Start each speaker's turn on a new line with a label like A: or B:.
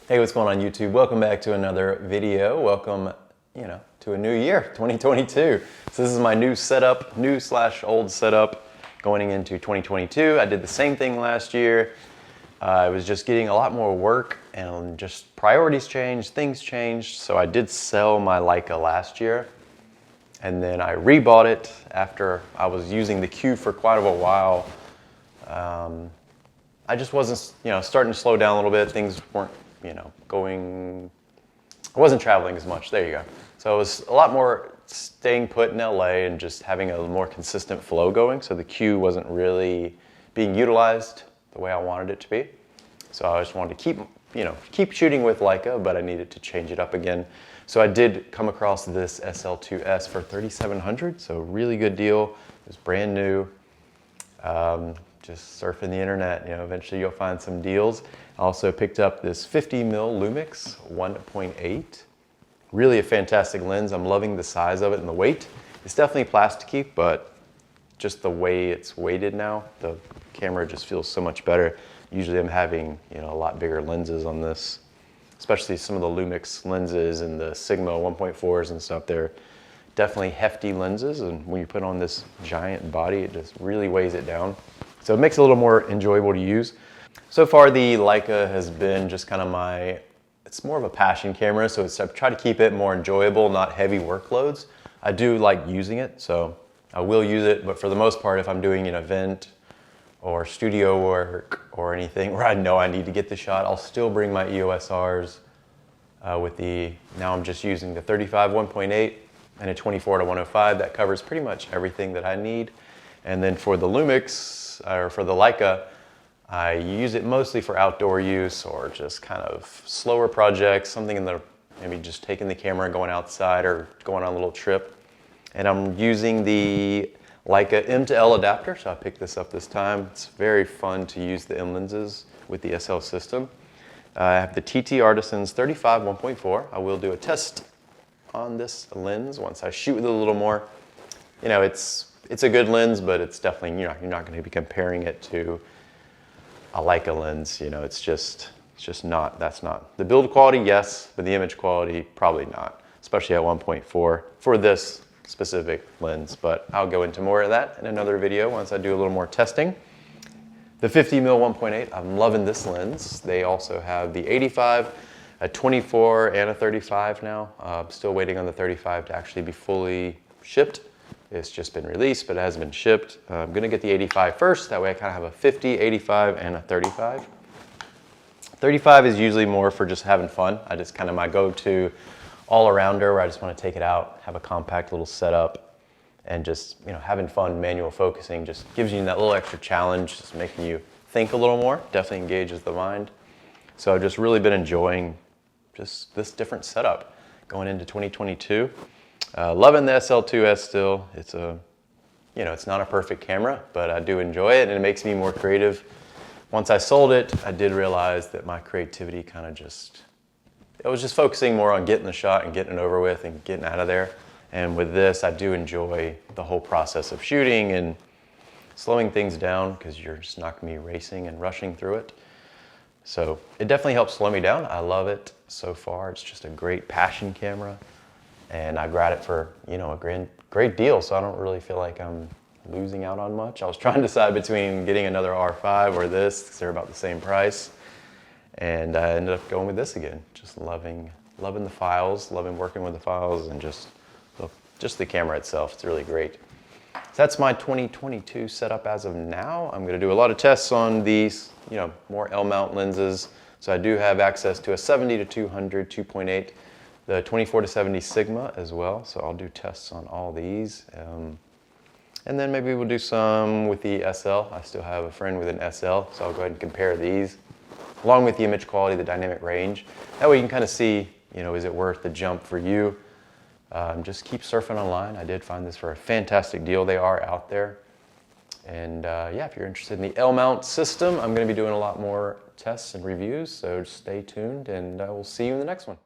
A: Hey, what's going on YouTube? Welcome back to another video. Welcome, to a new year, 2022. So this is my new setup, new/old setup going into 2022. I did the same thing last year. I was just getting a lot more work and just priorities changed, things changed. So I did sell my Leica last year and then I rebought it after I was using the Q for quite a while. I just wasn't, starting to slow down a little bit. Things weren't I wasn't traveling as much, there you go. So it was a lot more staying put in LA and just having a more consistent flow going. So the Q wasn't really being utilized the way I wanted it to be. So I just wanted to keep shooting with Leica, but I needed to change it up again. So I did come across this SL2S for $3,700, so really good deal. It was brand new. Just surfing the internet, eventually you'll find some deals. I also picked up this 50mm LUMIX 1.8. Really a fantastic lens. I'm loving the size of it and the weight. It's definitely plasticky, but just the way it's weighted now, the camera just feels so much better. Usually I'm having a lot bigger lenses on this, especially some of the LUMIX lenses and the Sigma 1.4s and stuff. They're definitely hefty lenses, and when you put on this giant body, it just really weighs it down. So it makes it a little more enjoyable to use. So far, the Leica has been just kind of it's more of a passion camera, so I try to keep it more enjoyable, not heavy workloads. I do like using it, so I will use it, but for the most part, if I'm doing an event or studio work or anything where I know I need to get the shot, I'll still bring my eosrs now I'm just using the 35 1.8 and a 24 to 105. That covers pretty much everything that I need. And then for the LUMIX, or for the Leica, I use it mostly for outdoor use or just kind of slower projects, something maybe just taking the camera, going outside or going on a little trip. And I'm using the Leica M to L adapter, so I picked this up this time. It's very fun to use the M lenses with the SL system. I have the TT Artisans 35 1.4. I will do a test on this lens once I shoot with it a little more. It's a good lens, but it's definitely, you're not going to be comparing it to a Leica lens. It's just not, that's not. The build quality, yes, but the image quality, probably not, especially at 1.4 for this specific lens. But I'll go into more of that in another video once I do a little more testing. The 50mm 1.8, I'm loving this lens. They also have the 85, a 24, and a 35 now. I'm still waiting on the 35 to actually be fully shipped. It's just been released, but it hasn't been shipped. I'm gonna get the 85 first. That way I kind of have a 50, 85, and a 35. 35 is usually more for just having fun. I just kind of my go-to all-arounder where I just want to take it out, have a compact little setup, and just having fun. Manual focusing just gives you that little extra challenge, just making you think a little more. Definitely engages the mind. So I've just really been enjoying just this different setup going into 2022. Loving the SL2S still. It's not a perfect camera, but I do enjoy it and it makes me more creative. Once I sold it, I did realize that my creativity it was just focusing more on getting the shot and getting it over with and getting out of there. And with this, I do enjoy the whole process of shooting and slowing things down because you're just not gonna be racing and rushing through it. So it definitely helps slow me down. I love it so far. It's just a great passion camera. And I got it for, a great deal, so I don't really feel like I'm losing out on much. I was trying to decide between getting another R5 or this, because they're about the same price. And I ended up going with this again. Just loving the files, loving working with the files, and just the camera itself. It's really great. So that's my 2022 setup as of now. I'm gonna do a lot of tests on these, more L-mount lenses. So I do have access to a 70 to 200 2.8. The 24 to 70 Sigma as well, so I'll do tests on all these. And then maybe we'll do some with the SL. I still have a friend with an SL, so I'll go ahead and compare these, along with the image quality, the dynamic range. That way you can kind of see, is it worth the jump for you? Just keep surfing online. I did find this for a fantastic deal. They are out there. And yeah, if you're interested in the L-mount system, I'm gonna be doing a lot more tests and reviews, so stay tuned, and we'll see you in the next one.